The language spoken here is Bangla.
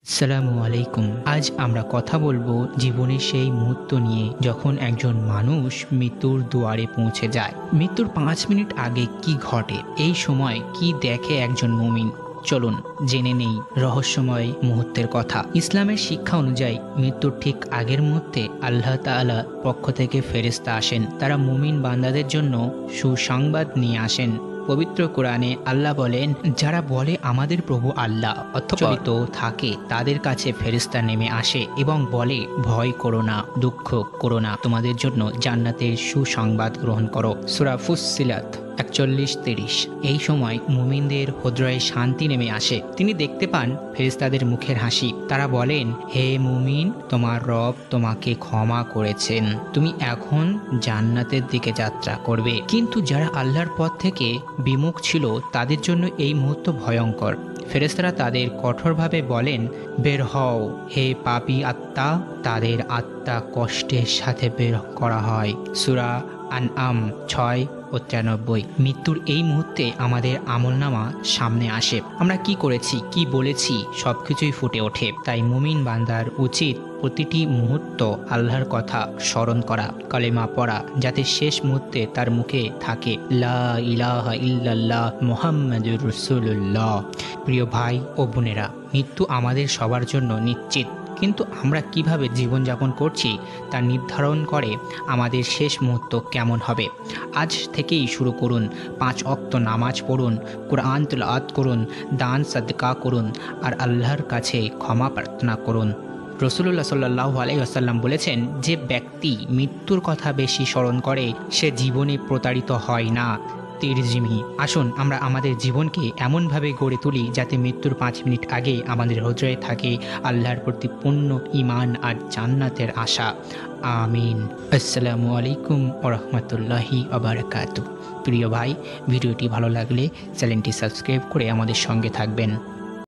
আসসালামু আলাইকুম। আজ আমরা কথা বলবো জীবনের সেই মুহূর্ত নিয়ে যখন একজন মানুষ মৃত্যুর দুয়ারে পৌঁছে যায়। মৃত্যুর 5 মিনিট আগে কি ঘটে, এই সময় কি দেখে একজন মুমিন। চলুন জেনে নেই রহস্যময় মুহূর্তের কথা। ইসলামের শিক্ষা অনুযায়ী মৃত্যুর ঠিক আগের মুহূর্তে আল্লাহ তাআলা পক্ষ থেকে ফেরেশতা আসেন। তারা মুমিন বান্দাদের জন্য সুসংবাদ নিয়ে আসেন। পবিত্র কোরআনে আল্লাহ বলেন, যারা বলে আমাদের প্রভু আল্লাহ অথচলিত থাকে তাদের কাছে ফেরেশতা নেমে আসে এবং বলে, ভয় করো না, দুঃখ করো না, তোমাদের জন্য জান্নাতের সুসংবাদ গ্রহণ করো। সূরা ফুসসিলাত 41-30। এই সময় মুমিনদের হৃদয়ে শান্তি নেমে আসে। তিনি দেখতে পান ফেরেশতাদের মুখের হাসি। তারা বলেন, হে মুমিন, তোমার রব তোমাকে ক্ষমা করেছেন, তুমি এখন জান্নাতের দিকে যাত্রা করবে। কিন্তু যারা আল্লাহর পথ থেকে বিমুখ ছিল তাদের জন্য এই মুহূর্ত ভয়ঙ্কর। ফেরেশতারা তাদের কঠোরভাবে বলেন, বের হও হে পাপী আত্মা। তাদের আত্মা কষ্টের সাথে বের করা হয়। সূরা আনআম 6:93। মৃত্যুর এই মুহূর্তে আমাদের আমলনামা সামনে আসে। আমরা কি করেছি, কি বলেছি, সবকিছুই ফুটে ওঠে। তাই মুমিন বান্দার উচিত প্রতিটি মুহূর্ত আল্লাহর কথা স্মরণ করা, কালেমা পড়া, যাতে শেষ মুহূর্তে তার মুখে থাকে লা ইলাহা ইল্লাল্লাহ মুহাম্মাদুর রাসূলুল্লাহ। প্রিয় ভাই ও বোনেরা, মৃত্যু আমাদের সবার জন্য নিশ্চিত, কিন্তু আমরা কিভাবে জীবনযাপন করছি তা নির্ধারণ করে আমাদের শেষ মুহূর্ত কেমন হবে। আজ থেকেই শুরু করুন। 5 ওয়াক্ত নামাজ পড়ুন, কোরআন তিলাওয়াত করুন, দান সাদকা করুন, আর আল্লাহর কাছে ক্ষমা প্রার্থনা করুন। রাসূলুল্লাহ সাল্লাল্লাহু আলাইহি ওয়াসাল্লাম বলেছেন, যে ব্যক্তি মৃত্যুর কথা বেশি স্মরণ করে সে জীবনে প্রতারিত হয় না। তিরমিজি। আসুন আমরা আমাদের জীবনকে এমনভাবে গড়ে তুলি যাতে মৃত্যুর 5 মিনিট আগে আমাদের হৃদয়ে থাকে আল্লাহর প্রতি পূর্ণ ঈমান আর জান্নাতের আশা। আমিন। আসসালামু আলাইকুম ওয়া রাহমাতুল্লাহি ওয়া বারাকাতুহু। প্রিয় ভাই, ভিডিওটি ভালো লাগলে চ্যানেলটি সাবস্ক্রাইব করে আমাদের সঙ্গে থাকবেন।